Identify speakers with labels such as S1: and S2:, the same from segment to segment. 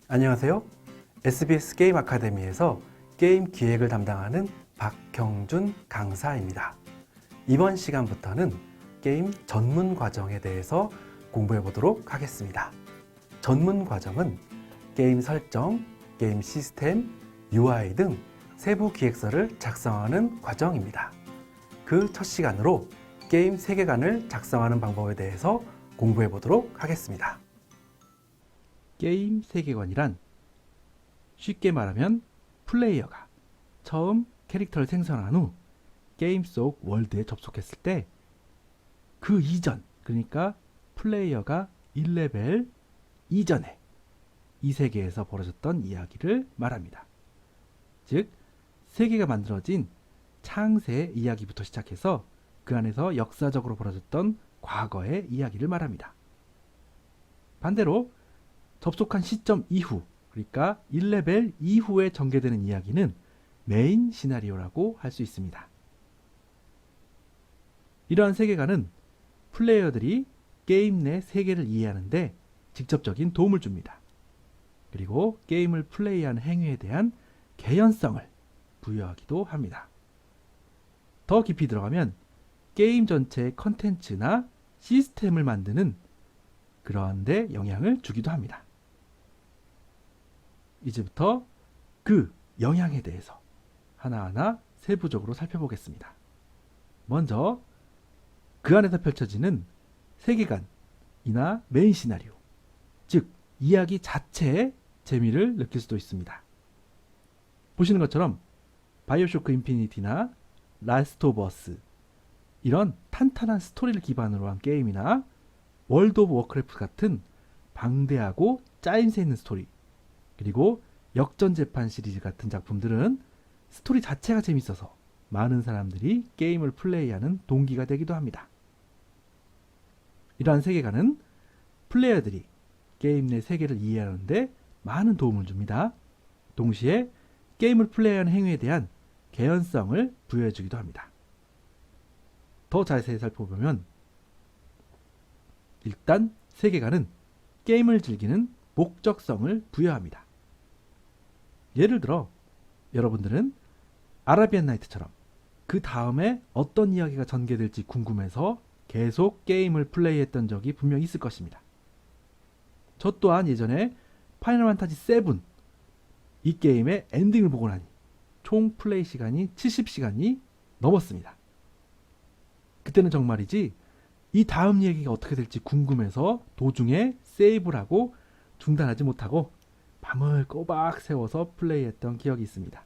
S1: 안녕하세요. SBS 게임 아카데미에서 게임 기획을 담당하는 박경준 강사입니다. 이번 시간부터는 게임 전문 과정에 대해서 공부해 보도록 하겠습니다. 전문 과정은 게임 설정, 게임 시스템, UI 등 세부 기획서를 작성하는 과정입니다. 그 첫 시간으로 게임 세계관을 작성하는 방법에 대해서 공부해 보도록 하겠습니다. 게임 세계관이란 쉽게 말하면 플레이어가 처음 캐릭터를 생성한 후 게임 속 월드에 접속했을 때 그 이전, 그러니까 플레이어가 1레벨 이전에 이 세계에서 벌어졌던 이야기를 말합니다. 즉, 세계가 만들어진 창세 이야기부터 시작해서 그 안에서 역사적으로 벌어졌던 과거의 이야기를 말합니다. 반대로 접속한 시점 이후, 그러니까 1레벨 이후에 전개되는 이야기는 메인 시나리오라고 할 수 있습니다. 이러한 세계관은 플레이어들이 게임 내 세계를 이해하는데 직접적인 도움을 줍니다. 그리고 게임을 플레이하는 행위에 대한 개연성을 부여하기도 합니다. 더 깊이 들어가면 게임 전체의 컨텐츠나 시스템을 만드는 그러한 데 영향을 주기도 합니다. 이제부터 그 영향에 대해서 하나하나 세부적으로 살펴보겠습니다. 먼저 그 안에서 펼쳐지는 세계관이나 메인 시나리오, 즉 이야기 자체의 재미를 느낄 수도 있습니다. 보시는 것처럼 바이오쇼크 인피니티나 라스트 오브 어스, 이런 탄탄한 스토리를 기반으로 한 게임이나 월드 오브 워크래프트 같은 방대하고 짜임새 있는 스토리, 그리고 역전재판 시리즈 같은 작품들은 스토리 자체가 재밌어서 많은 사람들이 게임을 플레이하는 동기가 되기도 합니다. 이러한 세계관은 플레이어들이 게임 내 세계를 이해하는데 많은 도움을 줍니다. 동시에 게임을 플레이하는 행위에 대한 개연성을 부여해주기도 합니다. 더 자세히 살펴보면 일단 세계관은 게임을 즐기는 목적성을 부여합니다. 예를 들어 여러분들은 아라비안 나이트처럼 그 다음에 어떤 이야기가 전개될지 궁금해서 계속 게임을 플레이했던 적이 분명히 있을 것입니다. 저 또한 예전에 파이널 판타지 7 이 게임의 엔딩을 보고 나니 총 플레이 시간이 70시간이 넘었습니다. 그때는 정말이지 이 다음 얘기가 어떻게 될지 궁금해서 도중에 세이브를 하고 중단하지 못하고 밤을 꼬박 새워서 플레이했던 기억이 있습니다.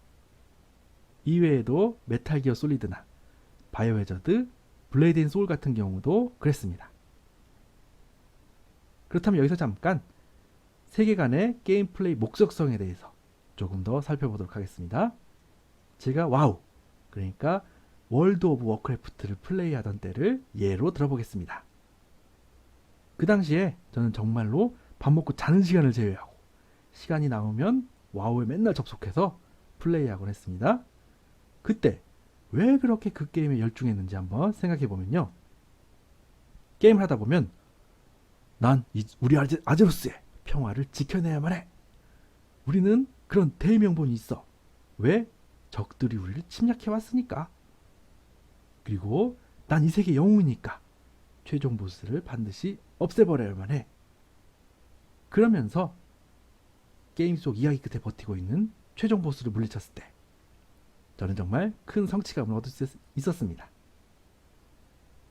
S1: 이외에도 메탈 기어 솔리드나 바이오해저드, 블레이드 앤 소울 같은 경우도 그랬습니다. 그렇다면 여기서 잠깐 세계관의 게임 플레이 목적성에 대해서 조금 더 살펴보도록 하겠습니다. 제가 와우, 그러니까 월드 오브 워크래프트를 플레이하던 때를 예로 들어보겠습니다. 그 당시에 저는 정말로 밥 먹고 자는 시간을 제외하고 시간이 남으면 와우에 맨날 접속해서 플레이하곤 했습니다. 그때 왜 그렇게 그 게임에 열중했는지 한번 생각해보면요. 게임을 하다 보면 난 우리 아제로스의 평화를 지켜내야만 해. 우리는 그런 대명분이 있어. 왜? 적들이 우리를 침략해왔으니까. 그리고 난 이 세계 영웅이니까 최종 보스를 반드시 없애버려야만 해. 그러면서 게임 속 이야기 끝에 버티고 있는 최종 보스를 물리쳤을 때 저는 정말 큰 성취감을 얻을 수 있었습니다.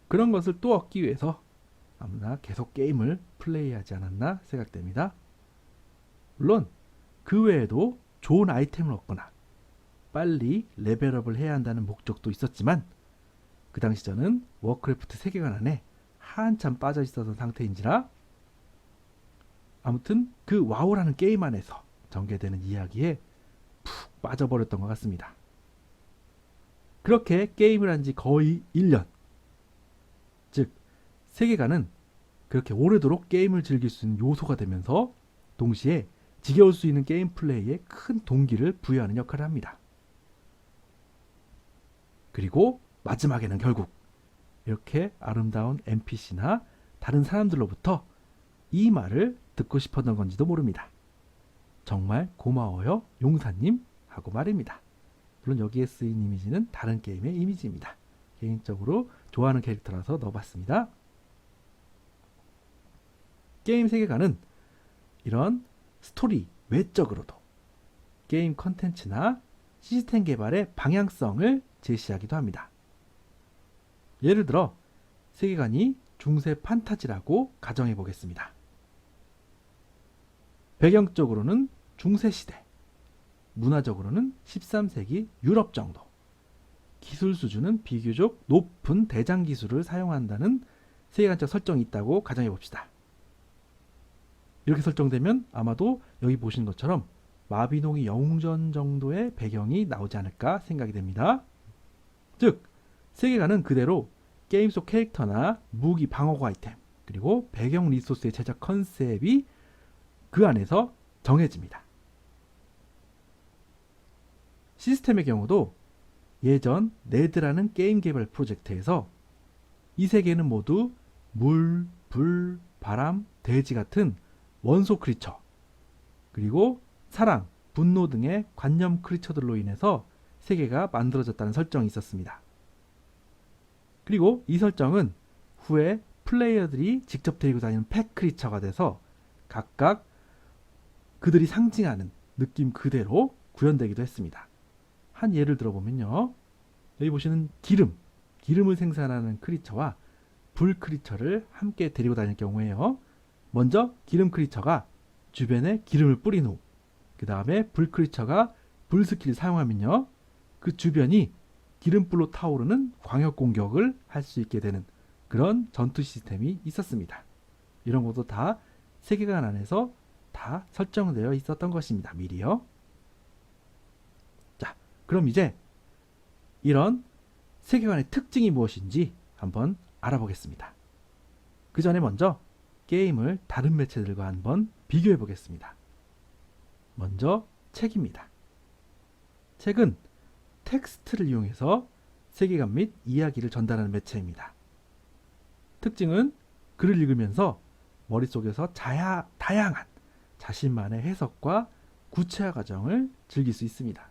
S1: 그런 것을 또 얻기 위해서 아무나 계속 게임을 플레이하지 않았나 생각됩니다. 물론 그 외에도 좋은 아이템을 얻거나 빨리 레벨업을 해야 한다는 목적도 있었지만 그 당시 저는 워크래프트 세계관 안에 한참 빠져 있었던 상태인지라 아무튼 그 와우라는 게임 안에서 전개되는 이야기에 푹 빠져버렸던 것 같습니다. 그렇게 게임을 한 지 거의 1년, 즉 세계관은 그렇게 오래도록 게임을 즐길 수 있는 요소가 되면서 동시에 지겨울 수 있는 게임 플레이에 큰 동기를 부여하는 역할을 합니다. 그리고 마지막에는 결국 이렇게 아름다운 NPC나 다른 사람들로부터 이 말을 듣고 싶었던 건지도 모릅니다. 정말 고마워요, 용사님 하고 말입니다. 물론 여기에 쓰인 이미지는 다른 게임의 이미지입니다. 개인적으로 좋아하는 캐릭터라서 넣어봤습니다. 게임 세계관은 이런 스토리 외적으로도 게임 컨텐츠나 시스템 개발의 방향성을 제시하기도 합니다. 예를 들어 세계관이 중세 판타지라고 가정해 보겠습니다. 배경적으로는 중세시대, 문화적으로는 13세기 유럽 정도, 기술 수준은 비교적 높은 대장 기술을 사용한다는 세계관적 설정이 있다고 가정해 봅시다. 이렇게 설정되면 아마도 여기 보시는 것처럼 마비노기 영웅전 정도의 배경이 나오지 않을까 생각이 됩니다. 즉, 세계관은 그대로 게임 속 캐릭터나 무기 방어구 아이템, 그리고 배경 리소스의 제작 컨셉이 그 안에서 정해집니다. 시스템의 경우도 예전 네드라는 게임 개발 프로젝트에서 이 세계는 모두 물, 불, 바람, 대지 같은 원소 크리처, 그리고 사랑, 분노 등의 관념 크리처들로 인해서 세계가 만들어졌다는 설정이 있었습니다. 그리고 이 설정은 후에 플레이어들이 직접 데리고 다니는 펫 크리처가 돼서 각각 그들이 상징하는 느낌 그대로 구현되기도 했습니다. 한 예를 들어보면요. 여기 보시는 기름을 생산하는 크리처와 불 크리처를 함께 데리고 다닐 경우에요. 먼저 기름 크리처가 주변에 기름을 뿌린 후 그 다음에 불 크리처가 불 스킬을 사용하면요. 그 주변이 기름불로 타오르는 광역 공격을 할 수 있게 되는 그런 전투 시스템이 있었습니다. 이런 것도 다 세계관 안에서 다 설정되어 있었던 것입니다. 미리요. 자, 그럼 이제 이런 세계관의 특징이 무엇인지 한번 알아보겠습니다. 그 전에 먼저 게임을 다른 매체들과 한번 비교해 보겠습니다. 먼저 책입니다. 책은 텍스트를 이용해서 세계관 및 이야기를 전달하는 매체입니다. 특징은 글을 읽으면서 머릿속에서 다양한 자신만의 해석과 구체화 과정을 즐길 수 있습니다.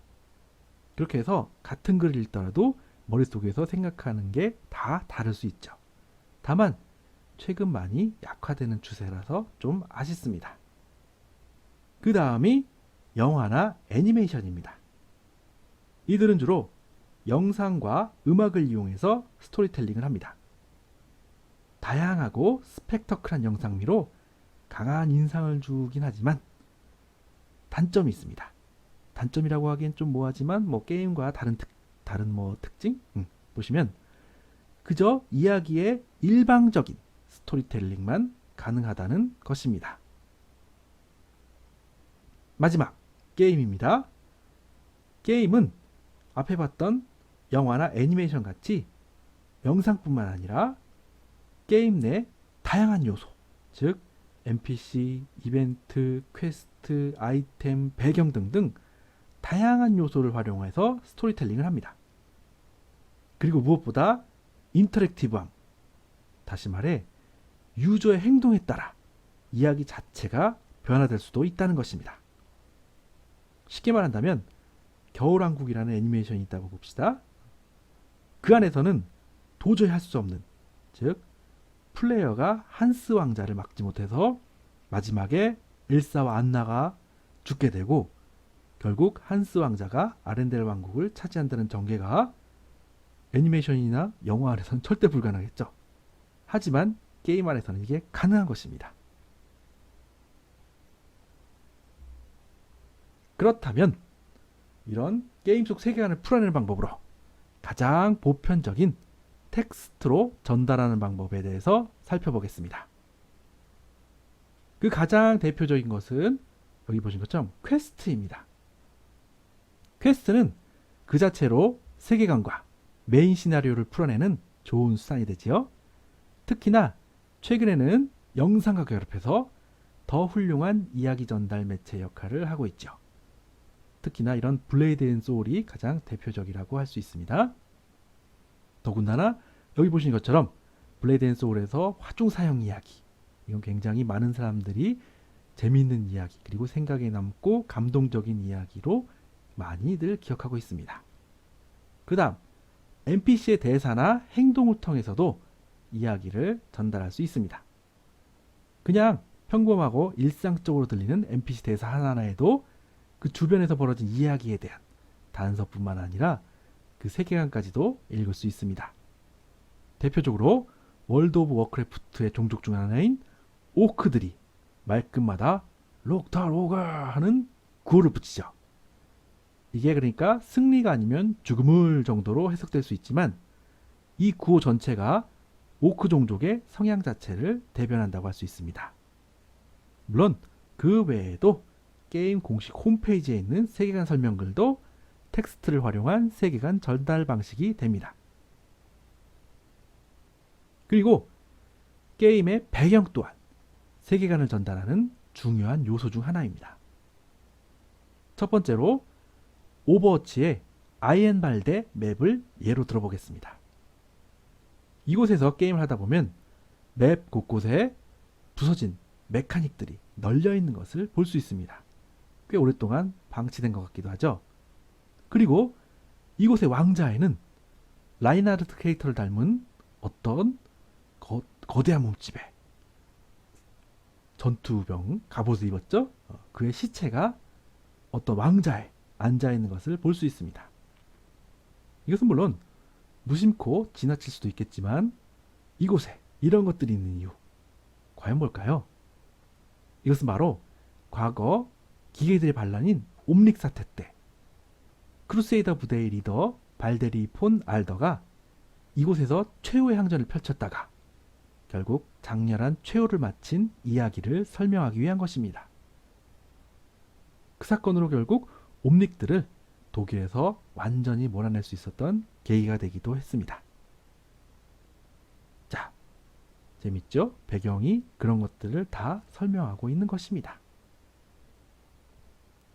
S1: 그렇게 해서 같은 글을 읽더라도 머릿속에서 생각하는 게 다 다를 수 있죠. 다만 최근 많이 약화되는 추세라서 좀 아쉽습니다. 그 다음이 영화나 애니메이션입니다. 이들은 주로 영상과 음악을 이용해서 스토리텔링을 합니다. 다양하고 스펙터클한 영상미로 강한 인상을 주긴 하지만 단점이 있습니다. 단점이라고 하기엔 좀 뭐하지만 게임과 다른 특징? 보시면 그저 이야기의 일방적인 스토리텔링만 가능하다는 것입니다. 마지막 게임입니다. 게임은 앞에 봤던 영화나 애니메이션 같이 영상뿐만 아니라 게임 내 다양한 요소, 즉 NPC, 이벤트, 퀘스트, 아이템, 배경 등등 다양한 요소를 활용해서 스토리텔링을 합니다. 그리고 무엇보다 인터랙티브함, 다시 말해 유저의 행동에 따라 이야기 자체가 변화될 수도 있다는 것입니다. 쉽게 말한다면 겨울왕국이라는 애니메이션이 있다고 봅시다. 그 안에서는 도저히 할 수 없는, 즉 플레이어가 한스 왕자를 막지 못해서 마지막에 엘사와 안나가 죽게 되고 결국 한스 왕자가 아렌델 왕국을 차지한다는 전개가 애니메이션이나 영화 안에서는 절대 불가능했죠. 하지만 게임 안에서는 이게 가능한 것입니다. 그렇다면 이런 게임 속 세계관을 풀어내는 방법으로 가장 보편적인 텍스트로 전달하는 방법에 대해서 살펴보겠습니다. 그 가장 대표적인 것은 여기 보신 것처럼 퀘스트입니다. 퀘스트는 그 자체로 세계관과 메인 시나리오를 풀어내는 좋은 수단이 되지요. 특히나 최근에는 영상과 결합해서 더 훌륭한 이야기 전달 매체 역할을 하고 있죠. 특히나 이런 블레이드 앤 소울이 가장 대표적이라고 할 수 있습니다. 더군다나 여기 보시는 것처럼 블레이드 앤 소울에서 화중 사형 이야기, 이건 굉장히 많은 사람들이 재미있는 이야기 그리고 생각에 남고 감동적인 이야기로 많이들 기억하고 있습니다. 그 다음 NPC의 대사나 행동을 통해서도 이야기를 전달할 수 있습니다. 그냥 평범하고 일상적으로 들리는 NPC 대사 하나하나에도 그 주변에서 벌어진 이야기에 대한 단서뿐만 아니라 그 세계관까지도 읽을 수 있습니다. 대표적으로 월드 오브 워크래프트의 종족 중 하나인 오크들이 말끝마다 록타 로가 하는 구호를 붙이죠. 이게 그러니까 승리가 아니면 죽음을 정도로 해석될 수 있지만 이 구호 전체가 오크 종족의 성향 자체를 대변한다고 할 수 있습니다. 물론 그 외에도 게임 공식 홈페이지에 있는 세계관 설명글도 텍스트를 활용한 세계관 전달 방식이 됩니다. 그리고 게임의 배경 또한 세계관을 전달하는 중요한 요소 중 하나입니다. 첫 번째로 오버워치의 아이엔발데 맵을 예로 들어보겠습니다. 이곳에서 게임을 하다 보면 맵 곳곳에 부서진 메카닉들이 널려 있는 것을 볼 수 있습니다. 꽤 오랫동안 방치된 것 같기도 하죠. 그리고 이곳의 왕자에는 라인하르트 캐릭터를 닮은 어떤 거대한 몸집에 전투병 갑옷을 입었죠. 그의 시체가 어떤 왕자에 앉아있는 것을 볼 수 있습니다. 이것은 물론 무심코 지나칠 수도 있겠지만 이곳에 이런 것들이 있는 이유 과연 뭘까요? 이것은 바로 과거 기계들의 반란인 옴닉 사태 때 크루세이더 부대의 리더 발데리 폰 알더가 이곳에서 최후의 항전을 펼쳤다가 결국 장렬한 최후를 마친 이야기를 설명하기 위한 것입니다. 그 사건으로 결국 옴닉들을 독일에서 완전히 몰아낼 수 있었던 계기가 되기도 했습니다. 자, 재밌죠? 배경이 그런 것들을 다 설명하고 있는 것입니다.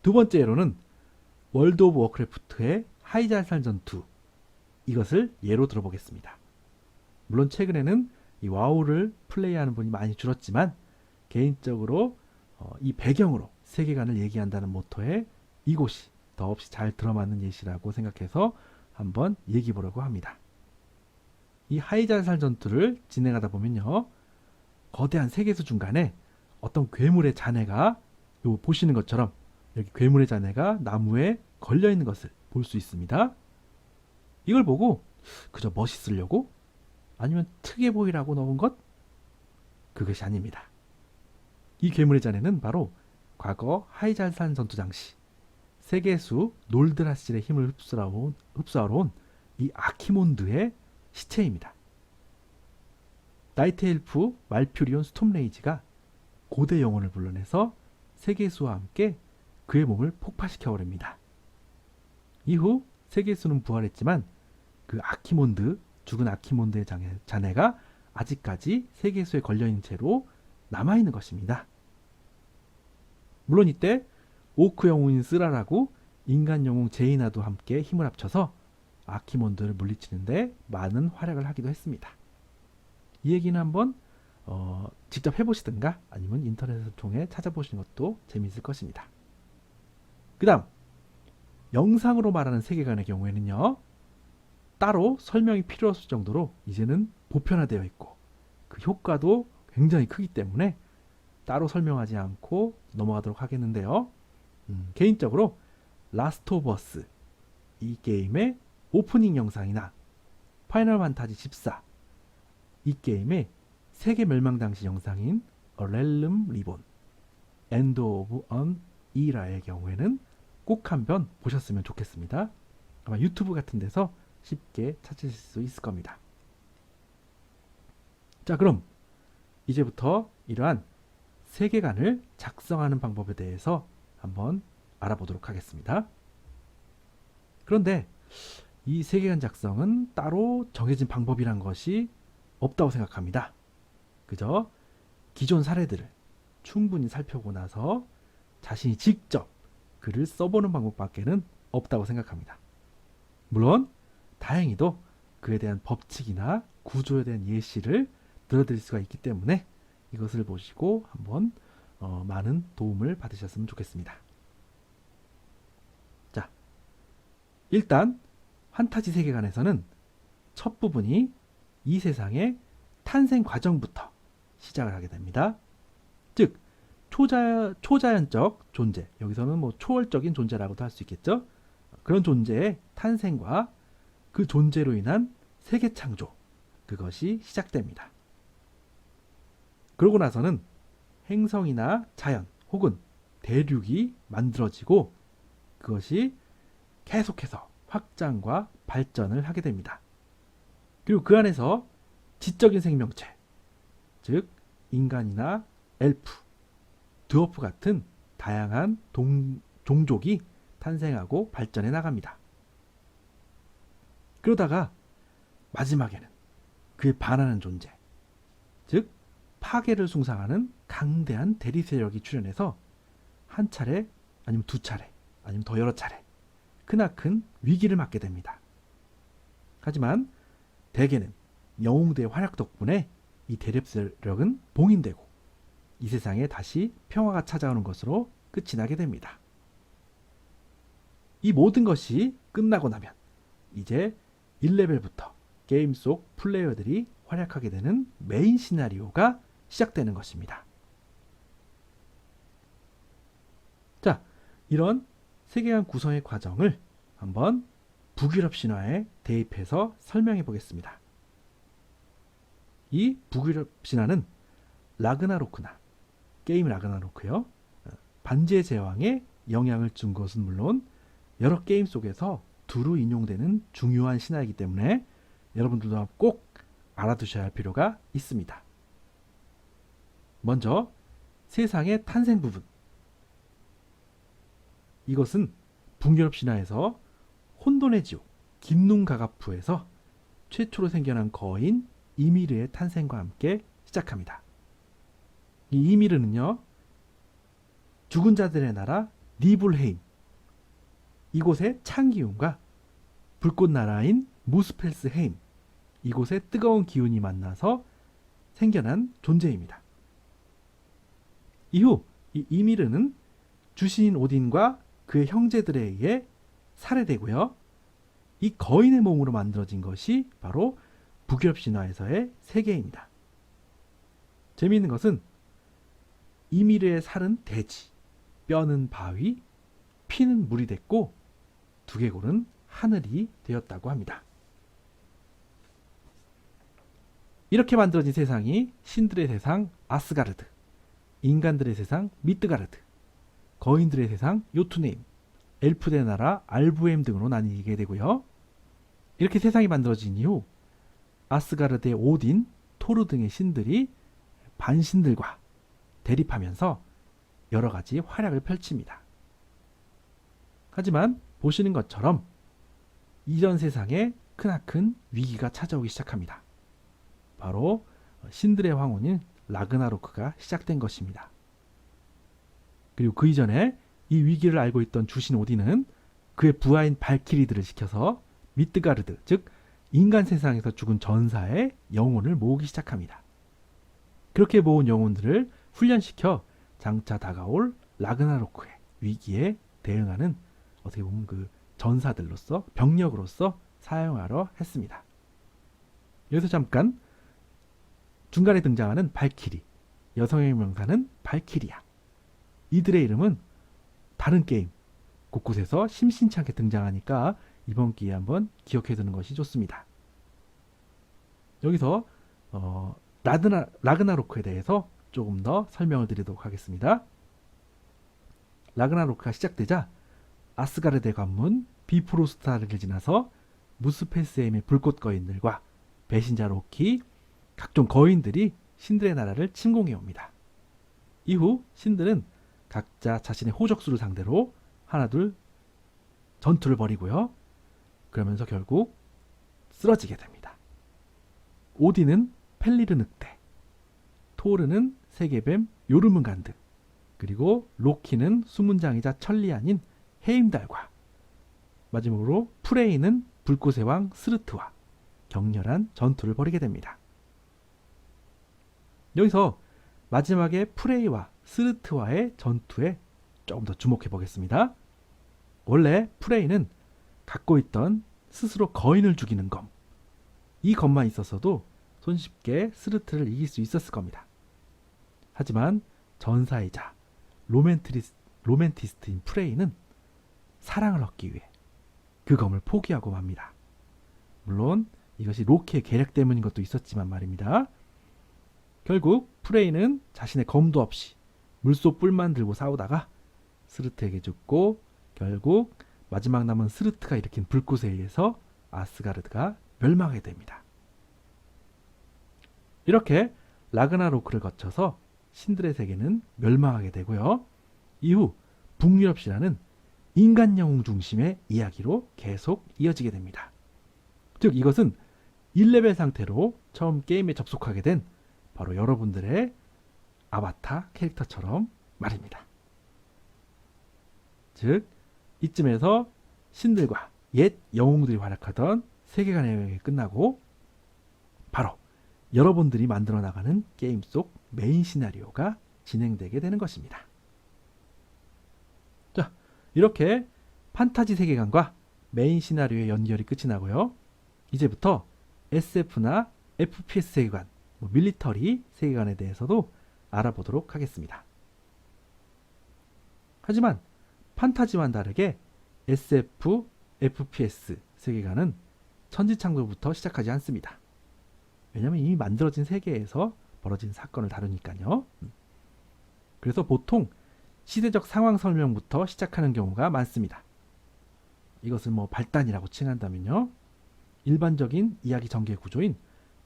S1: 두 번째 예로는 월드 오브 워크래프트의 하이잘산 전투, 이것을 예로 들어보겠습니다. 물론 최근에는 이 와우를 플레이하는 분이 많이 줄었지만 개인적으로 이 배경으로 세계관을 얘기한다는 모토에 이곳이 더없이 잘 들어맞는 예시라고 생각해서 한번 얘기해 보려고 합니다. 이 하이잘산 전투를 진행하다 보면요, 거대한 세계수 중간에 어떤 괴물의 잔해가 요 보시는 것처럼 여기 괴물의 잔해가 나무에 걸려 있는 것을 볼 수 있습니다. 이걸 보고 그저 멋있으려고 아니면 특이해 보이라고 넣은 것? 그것이 아닙니다. 이 괴물의 잔해는 바로 과거 하이잘산 전투 당시 세계수 놀드라실의 힘을 흡수하러 온 이 아키몬드의 시체입니다. 나이트 엘프 말퓨리온 스톰레이지가 고대 영혼을 불러내서 세계수와 함께 그의 몸을 폭파시켜 버립니다. 이후 세계수는 부활했지만 그 아키몬드, 죽은 아키몬드의 잔해가 아직까지 세계수에 걸려있는 채로 남아있는 것입니다. 물론 이때 오크 영웅인 쓰라라고 인간 영웅 제이나도 함께 힘을 합쳐서 아키몬드를 물리치는데 많은 활약을 하기도 했습니다. 이 얘기는 한번 직접 해보시든가 아니면 인터넷을 통해 찾아보시는 것도 재미있을 것입니다. 그 다음 영상으로 말하는 세계관의 경우에는요, 따로 설명이 필요 없을 정도로 이제는 보편화되어 있고 그 효과도 굉장히 크기 때문에 따로 설명하지 않고 넘어가도록 하겠는데요. 개인적으로 라스트 오브 어스 이 게임의 오프닝 영상이나 파이널 판타지 14 이 게임의 세계 멸망 당시 영상인 A Realm Reborn, End of an Era의 경우에는 꼭 한번 보셨으면 좋겠습니다. 아마 유튜브 같은 데서 쉽게 찾으실 수 있을 겁니다. 자, 그럼 이제부터 이러한 세계관을 작성하는 방법에 대해서 한번 알아보도록 하겠습니다. 그런데 이 세계관 작성은 따로 정해진 방법이란 것이 없다고 생각합니다. 그저 기존 사례들을 충분히 살펴보고 나서 자신이 직접 글을 써보는 방법밖에는 없다고 생각합니다. 물론 다행히도 그에 대한 법칙이나 구조에 대한 예시를 들어드릴 수가 있기 때문에 이것을 보시고 한번 많은 도움을 받으셨으면 좋겠습니다. 자, 일단 판타지 세계관에서는 첫 부분이 이 세상의 탄생 과정부터 시작을 하게 됩니다. 즉 초자연적 존재, 여기서는 뭐 초월적인 존재라고도 할 수 있겠죠. 그런 존재의 탄생과 그 존재로 인한 세계 창조, 그것이 시작됩니다. 그러고 나서는 행성이나 자연 혹은 대륙이 만들어지고 그것이 계속해서 확장과 발전을 하게 됩니다. 그리고 그 안에서 지적인 생명체, 즉 인간이나 엘프, 드워프 같은 다양한 종족이 탄생하고 발전해 나갑니다. 그러다가 마지막에는 그에 반하는 존재, 즉 파괴를 숭상하는 강대한 대리 세력이 출현해서 한 차례 아니면 두 차례 아니면 더 여러 차례 크나큰 위기를 맞게 됩니다. 하지만 대개는 영웅들의 활약 덕분에 이 대립 세력은 봉인되고 이 세상에 다시 평화가 찾아오는 것으로 끝이 나게 됩니다. 이 모든 것이 끝나고 나면 이제 1레벨부터 게임 속 플레이어들이 활약하게 되는 메인 시나리오가 시작되는 것입니다. 자, 이런 세계관 구성의 과정을 한번 북유럽 신화에 대입해서 설명해 보겠습니다. 이 북유럽 신화는 라그나로크나 게임 라그나로크요, 반지의 제왕에 영향을 준 것은 물론 여러 게임 속에서 두루 인용되는 중요한 신화이기 때문에 여러분들도 꼭 알아두셔야 할 필요가 있습니다. 먼저 세상의 탄생 부분, 이것은 북유럽 신화에서 혼돈의 지옥 김눈가가프에서 최초로 생겨난 거인 이미르의 탄생과 함께 시작합니다. 이 이미르는요, 죽은 자들의 나라 니불헤임, 이곳의 창기운과 불꽃 나라인 무스펠스헤임, 이곳의 뜨거운 기운이 만나서 생겨난 존재입니다. 이후 이 이미르는 주신인 오딘과 그의 형제들에 의해 살해되고요. 이 거인의 몸으로 만들어진 것이 바로 북유럽 신화에서의 세계입니다. 재미있는 것은 이미르의 살은 돼지, 뼈는 바위, 피는 물이 됐고 두개골은 하늘이 되었다고 합니다. 이렇게 만들어진 세상이 신들의 세상 아스가르드, 인간들의 세상 미드가르드, 거인들의 세상 요투네임, 엘프의 나라 알부엠 등으로 나뉘게 되고요. 이렇게 세상이 만들어진 이후 아스가르드의 오딘, 토르 등의 신들이 반신들과 대립하면서 여러 가지 활약을 펼칩니다. 하지만 보시는 것처럼 이전 세상에 크나큰 위기가 찾아오기 시작합니다. 바로 신들의 황혼인 라그나로크가 시작된 것입니다. 그리고 그 이전에 이 위기를 알고 있던 주신 오딘은 그의 부하인 발키리들을 시켜서 미드가르드, 즉 인간 세상에서 죽은 전사의 영혼을 모으기 시작합니다. 그렇게 모은 영혼들을 훈련시켜 장차 다가올 라그나로크의 위기에 대응하는 어떻게 보면 그 전사들로서, 병력으로서 사용하려 했습니다. 여기서 잠깐 중간에 등장하는 발키리, 여성의 명사는 발키리아, 이들의 이름은 다른 게임 곳곳에서 심심치 않게 등장하니까 이번 기회에 한번 기억해 두는 것이 좋습니다. 여기서 라그나로크에 대해서 조금 더 설명을 드리도록 하겠습니다. 라그나로크가 시작되자 아스가르드의 관문 비프로스타를 지나서 무스펠스헤임의 불꽃 거인들과 배신자 로키, 각종 거인들이 신들의 나라를 침공해 옵니다. 이후 신들은 각자 자신의 호적수를 상대로 하나둘 전투를 벌이고요. 그러면서 결국 쓰러지게 됩니다. 오딘은 펠리르 늑대, 토르는 세계뱀 요르문간드, 그리고 로키는 수문장이자 천리안인 헤임달과 마지막으로 프레이는 불꽃의 왕 스르트와 격렬한 전투를 벌이게 됩니다. 여기서 마지막에 프레이와 스르트와의 전투에 조금 더 주목해 보겠습니다. 원래 프레이는 갖고 있던 스스로 거인을 죽이는 검, 이 검만 있었어도 손쉽게 스르트를 이길 수 있었을 겁니다. 하지만 전사이자 로맨티스트인 프레이는 사랑을 얻기 위해 그 검을 포기하고 맙니다. 물론 이것이 로키의 계략 때문인 것도 있었지만 말입니다. 결국 프레이는 자신의 검도 없이 물소 뿔만 들고 싸우다가 스르트에게 죽고, 결국 마지막 남은 스르트가 일으킨 불꽃에 의해서 아스가르드가 멸망하게 됩니다. 이렇게 라그나로크를 거쳐서 신들의 세계는 멸망하게 되고요. 이후 북유럽 신화는 인간 영웅 중심의 이야기로 계속 이어지게 됩니다. 즉 이것은 1레벨 상태로 처음 게임에 접속하게 된 바로 여러분들의 아바타 캐릭터처럼 말입니다. 즉 이쯤에서 신들과 옛 영웅들이 활약하던 세계관의 여행이 끝나고 바로 여러분들이 만들어 나가는 게임 속 메인 시나리오가 진행되게 되는 것입니다. 자, 이렇게 판타지 세계관과 메인 시나리오의 연결이 끝이 나고요. 이제부터 SF나 FPS 세계관, 밀리터리 세계관에 대해서도 알아보도록 하겠습니다. 하지만 판타지와는 다르게 SF, FPS 세계관은 천지창조부터 시작하지 않습니다. 왜냐하면 이미 만들어진 세계에서 벌어진 사건을 다루니까요. 그래서 보통 시대적 상황 설명부터 시작하는 경우가 많습니다. 이것을 발단이라고 칭한다면요. 일반적인 이야기 전개 구조인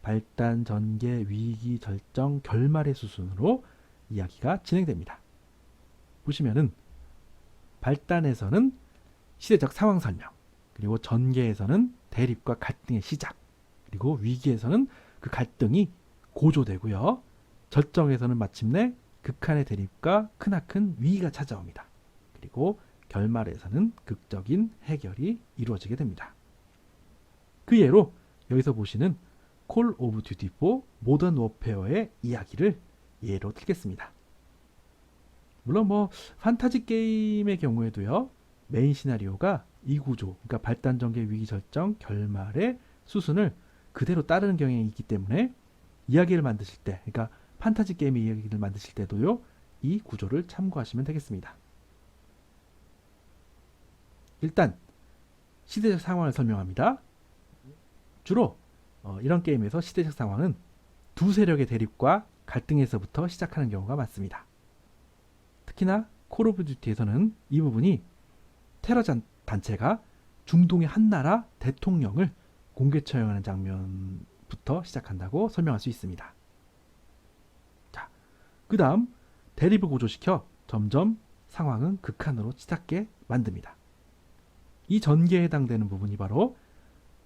S1: 발단, 전개, 위기, 절정, 결말의 수순으로 이야기가 진행됩니다. 보시면은 발단에서는 시대적 상황 설명, 그리고 전개에서는 대립과 갈등의 시작, 그리고 위기에서는 그 갈등이 고조되고요. 절정에서는 마침내 극한의 대립과 크나큰 위기가 찾아옵니다. 그리고 결말에서는 극적인 해결이 이루어지게 됩니다. 그 예로 여기서 보시는 콜 오브 듀티 4 모던 워페어의 이야기를 예로 들겠습니다. 물론 판타지 게임의 경우에도요. 메인 시나리오가 이 구조, 그러니까 발단, 전개, 위기, 절정, 결말의 수순을 그대로 따르는 경향이 있기 때문에 이야기를 만드실 때, 그러니까 판타지 게임의 이야기를 만드실 때도요. 이 구조를 참고하시면 되겠습니다. 일단 시대적 상황을 설명합니다. 주로 이런 게임에서 시대적 상황은 두 세력의 대립과 갈등에서부터 시작하는 경우가 많습니다. 특히나 콜 오브 듀티에서는 이 부분이 테러 단체가 중동의 한 나라 대통령을 공개 처형하는 장면부터 시작한다고 설명할 수 있습니다. 자, 그 다음 대립을 고조시켜 점점 상황은 극한으로 치닫게 만듭니다. 이 전개에 해당되는 부분이 바로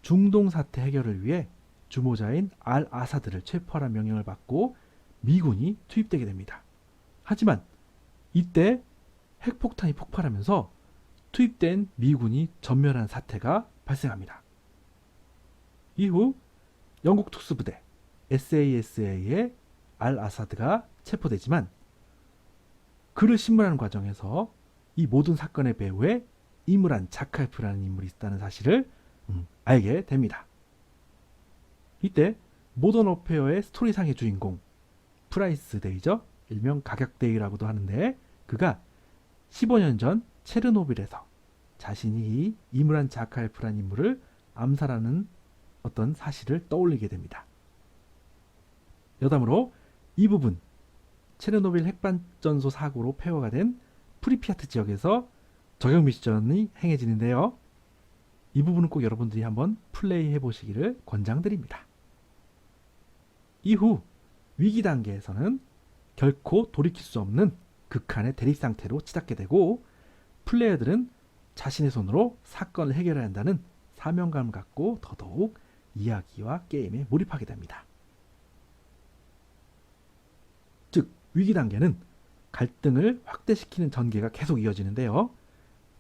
S1: 중동 사태 해결을 위해 주모자인 알 아사드를 체포하라는 명령을 받고 미군이 투입되게 됩니다. 하지만 이때 핵폭탄이 폭발하면서 투입된 미군이 전멸한 사태가 발생합니다. 이후 영국 특수부대 SASA의 알 아사드가 체포되지만 그를 신문하는 과정에서 이 모든 사건의 배후에 이므란 자칼프라는 인물이 있다는 사실을 알게 됩니다. 이때 모던 워페어의 스토리상의 주인공 프라이스 데이죠. 일명 가격데이라고도 하는데 그가 15년 전 체르노빌에서 자신이 이 이므란 자칼프라는 인물을 암살하는 어떤 사실을 떠올리게 됩니다. 여담으로 이 부분 체르노빌 핵발전소 사고로 폐허가 된 프리피아트 지역에서 적용 미션이 행해지는데요. 이 부분은 꼭 여러분들이 한번 플레이해 보시기를 권장드립니다. 이후 위기 단계에서는 결코 돌이킬 수 없는 극한의 대립 상태로 치닫게 되고 플레이어들은 자신의 손으로 사건을 해결해야 한다는 사명감을 갖고 더더욱 이야기와 게임에 몰입하게 됩니다. 즉 위기 단계는 갈등을 확대시키는 전개가 계속 이어지는데요.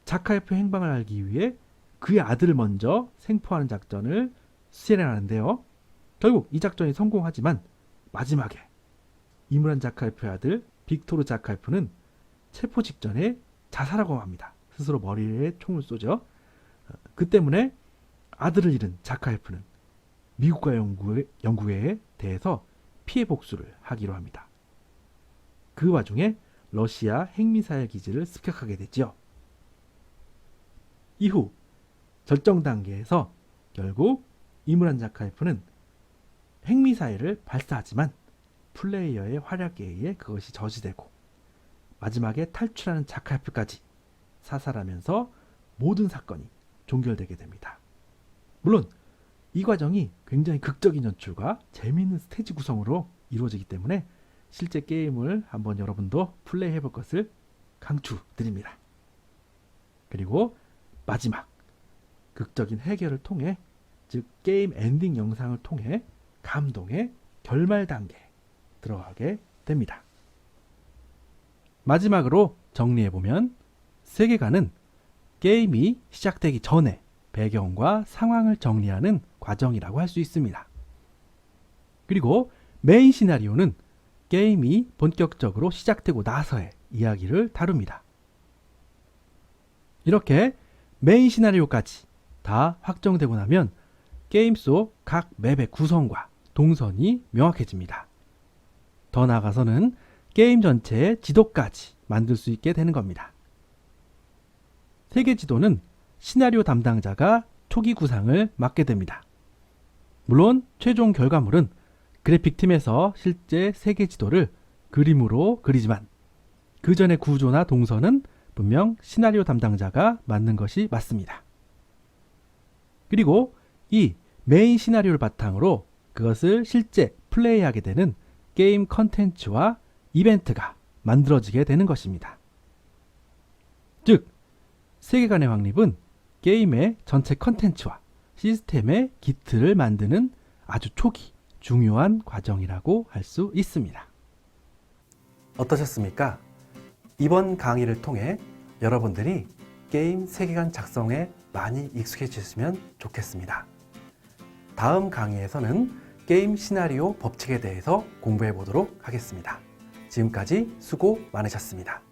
S1: 자카예프 행방을 알기 위해 그의 아들을 먼저 생포하는 작전을 수행하는데요. 결국 이 작전이 성공하지만 마지막에 이무란 자카예프의 아들 빅토르 자카예프는 체포 직전에 자살하고 맙니다. 스스로 머리에 총을 쏘죠. 그 때문에 아들을 잃은 자카예프는 미국과 영국에 대해서 피해 복수를 하기로 합니다. 그 와중에 러시아 핵미사일 기지를 습격하게 되지요. 이후 절정 단계에서 결국 이무란 자카예프는 핵미사일을 발사하지만 플레이어의 활약에 의해 그것이 저지되고 마지막에 탈출하는 자카예프까지 사살하면서 모든 사건이 종결되게 됩니다. 물론 이 과정이 굉장히 극적인 연출과 재미있는 스테이지 구성으로 이루어지기 때문에 실제 게임을 한번 여러분도 플레이해 볼 것을 강추드립니다. 그리고 마지막 극적인 해결을 통해, 즉 게임 엔딩 영상을 통해 감동의 결말 단계에 들어가게 됩니다. 마지막으로 정리해보면 세계관은 게임이 시작되기 전에 배경과 상황을 정리하는 과정이라고 할 수 있습니다. 그리고 메인 시나리오는 게임이 본격적으로 시작되고 나서의 이야기를 다룹니다. 이렇게 메인 시나리오까지 다 확정되고 나면 게임 속 각 맵의 구성과 동선이 명확해집니다. 더 나아가서는 게임 전체의 지도까지 만들 수 있게 되는 겁니다. 세계 지도는 시나리오 담당자가 초기 구상을 맡게 됩니다. 물론 최종 결과물은 그래픽팀에서 실제 세계 지도를 그림으로 그리지만 그 전의 구조나 동선은 분명 시나리오 담당자가 맡는 것이 맞습니다. 그리고 이 메인 시나리오를 바탕으로 그것을 실제 플레이하게 되는 게임 컨텐츠와 이벤트가 만들어지게 되는 것입니다. 즉, 세계관의 확립은 게임의 전체 컨텐츠와 시스템의 기틀을 만드는 아주 초기, 중요한 과정이라고 할 수 있습니다. 어떠셨습니까? 이번 강의를 통해 여러분들이 게임 세계관 작성에 많이 익숙해지셨으면 좋겠습니다. 다음 강의에서는 게임 시나리오 법칙에 대해서 공부해 보도록 하겠습니다. 지금까지 수고 많으셨습니다.